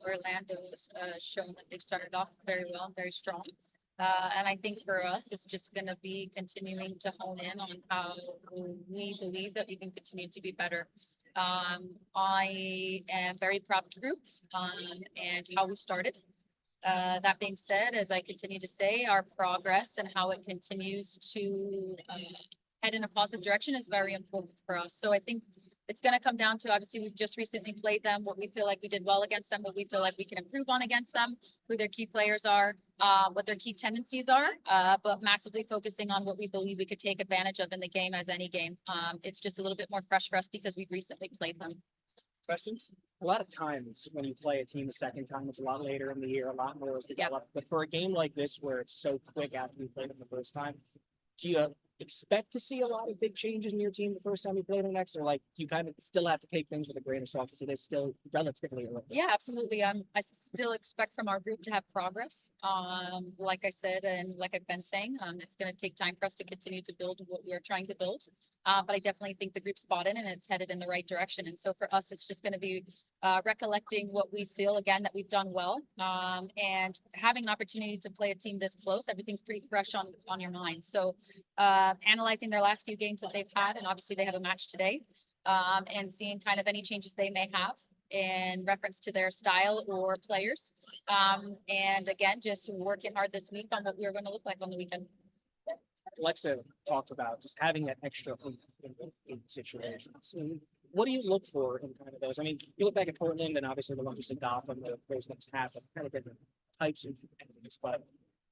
Orlando's shown that they've started off very well and very strong. And I think for us, it's just going to be continuing to hone in on how we believe that we can continue to be better. I am very proud of the group and how we started. That being said, as I continue to say, our progress and how it continues to head in a positive direction is very important for us. So I think it's going to come down to, obviously, we've just recently played them, what we feel like we did well against them, what we feel like we can improve on against them, who their key players are, what their key tendencies are, but massively focusing on what we believe we could take advantage of in the game as any game. It's just a little bit more fresh for us because we've recently played them. Questions? A lot of times when you play a team a second time, it's a lot later in the year, a lot more is developed. But for a game like this, where it's so quick after you played them the first time, do you expect to see a lot of big changes in your team the first time you play them next, or like you kind of still have to take things with a grain of salt because it is still relatively early? Yeah, absolutely. I still expect from our group to have progress. Like I said, and like I've been saying, it's going to take time for us to continue to build what we are trying to build. But I definitely think the group's bought in and it's headed in the right direction. And so for us, it's just going to be recollecting what we feel again that we've done well, and having an opportunity to play a team this close. Everything's pretty fresh on your mind. So analyzing their last few games that they've had, and obviously they have a match today, and seeing kind of any changes they may have in reference to their style or players. And again, just working hard this week on what we're going to look like on the weekend. Alexa talked about just having that extra oomph in situations. And what do you look for in kind of those? I mean, you look back at Portland and obviously the ones in Gotham, those things have kind of different types of enemies, but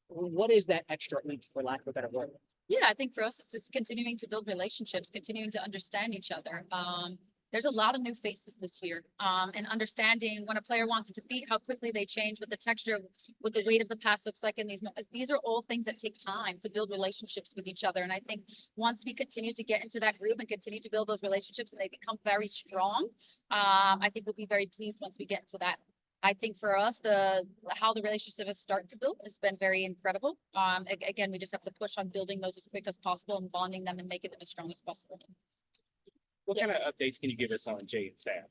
what is that extra oomph, for lack of a better word? Yeah, I think for us, it's just continuing to build relationships, continuing to understand each other. There's a lot of new faces this year, and understanding when a player wants a defeat, how quickly they change, what the texture, what the weight of the pass looks like in these are all things that take time to build relationships with each other. And I think once we continue to get into that group and continue to build those relationships and they become very strong, I think we'll be very pleased once we get into that. I think for us, how the relationship has started to build has been very incredible. Again, we just have to push on building those as quick as possible and bonding them and making them as strong as possible. What kind of updates can you give us on Jay and Sam?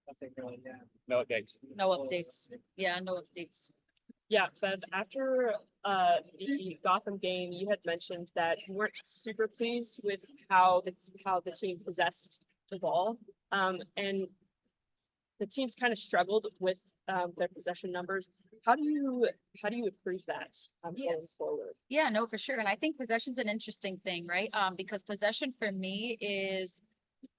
Nothing really, yeah. No updates. No updates. Yeah, no updates. Yeah, but after the Gotham game, you had mentioned that you weren't super pleased with how the team possessed the ball, and the team's kind of struggled with their possession numbers. How do you improve that going forward? Yeah, no, for sure. And I think possession's an interesting thing, right? Because possession for me is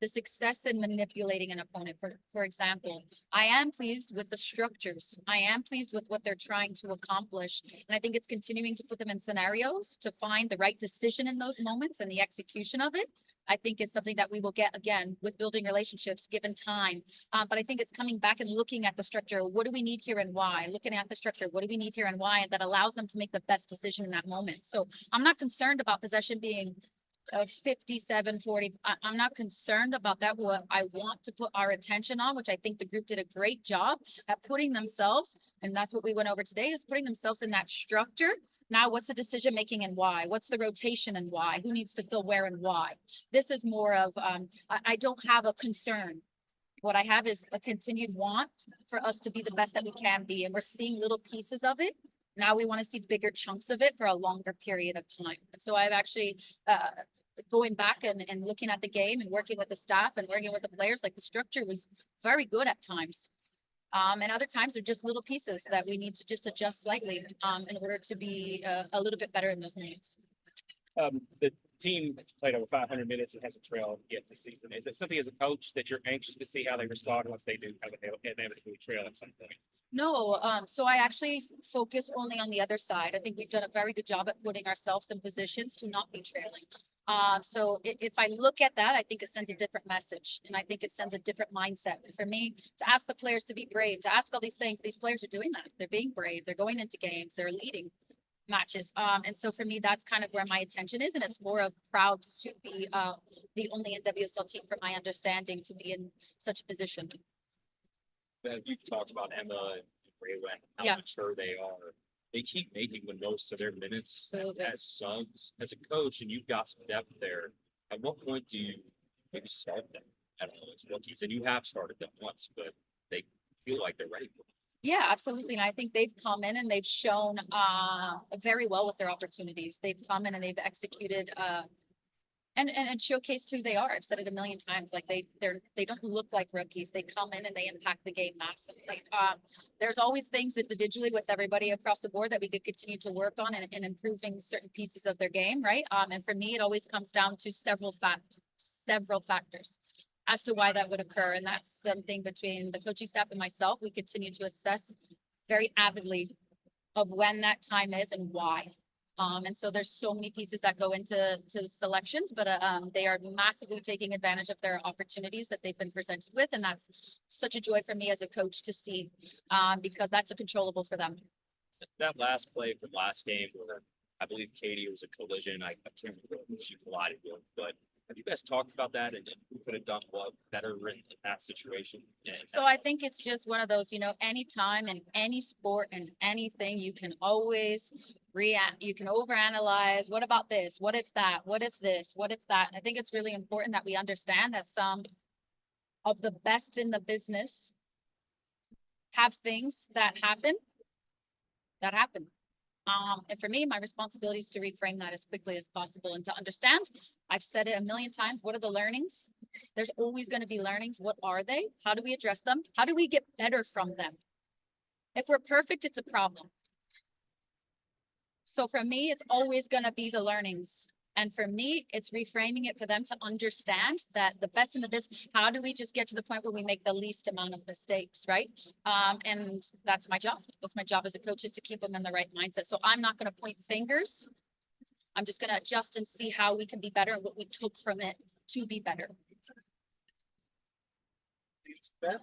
the success in manipulating an opponent. For example, I am pleased with the structures. I am pleased with what they're trying to accomplish. And I think it's continuing to put them in scenarios to find the right decision in those moments, and the execution of it, I think, is something that we will get again with building relationships given time. But I think it's coming back and looking at the structure. What do we need here and why? Looking at the structure. What do we need here and why? And that allows them to make the best decision in that moment. So I'm not concerned about possession being 57-40. I'm not concerned about that. What I want to put our attention on, which I think the group did a great job at putting themselves, and that's what we went over today, is putting themselves in that structure. Now, what's the decision making and why? What's the rotation and why? Who needs to fill where and why? This is more of, I don't have a concern. What I have is a continued want for us to be the best that we can be. And we're seeing little pieces of it. Now we want to see bigger chunks of it for a longer period of time. And so I've actually, going back and looking at the game and working with the staff and working with the players, like the structure was very good at times. And other times they're just little pieces that we need to just adjust slightly in order to be a little bit better in those moments. The team played over 500 minutes and hasn't trailed yet this season. Is it something as a coach that you're anxious to see how they respond once they do have inevitably trail at some point? No, so I actually focus only on the other side. I think we've done a very good job at putting ourselves in positions to not be trailing. So if I look at that, I think it sends a different message, and I think it sends a different mindset. And for me, to ask the players to be brave, to ask all these things, these players are doing that. They're being brave. They're going into games. They're leading matches. And so for me, that's kind of where my attention is, and it's more of proud to be the only NWSL team, from my understanding, to be in such a position. You've talked about Emma and Rayla and how mature they are. They keep making the most of their minutes as subs. As a coach, and you've got some depth there, at what point do you maybe start them? I don't know, as rookies, and you have started them once, but they feel like they're ready for it. Yeah, absolutely. And I think they've come in and they've shown very well with their opportunities. They've come in and they've executed and showcased who they are. I've said it a million times. Like they don't look like rookies. They come in and they impact the game massively. There's always things individually with everybody across the board that we could continue to work on and improving certain pieces of their game, right? And for me, it always comes down to several factors as to why that would occur. And that's something between the coaching staff and myself. We continue to assess very avidly of when that time is and why. And so there's so many pieces that go into the selections, but they are massively taking advantage of their opportunities that they've been presented with. And that's such a joy for me as a coach to see, because that's a controllable for them. That last play from last game where I believe Katie was a collision. I can't remember who she collided with, but have you guys talked about that and who could have done what better in that situation? So I think it's just one of those, anytime in any sport and anything, you can always react, you can overanalyze. What about this? What if that? What if this? What if that? I think it's really important that we understand that some of the best in the business have things that happen. And for me, my responsibility is to reframe that as quickly as possible and to understand. I've said it a million times. What are the learnings? There's always going to be learnings. What are they? How do we address them? How do we get better from them? If we're perfect, it's a problem. So for me, it's always going to be the learnings. And for me, it's reframing it for them to understand that the best in the business, how do we just get to the point where we make the least amount of mistakes, right? And that's my job. That's my job as a coach, is to keep them in the right mindset. So I'm not going to point fingers. I'm just going to adjust and see how we can be better and what we took from it to be better. Thanks, Beth.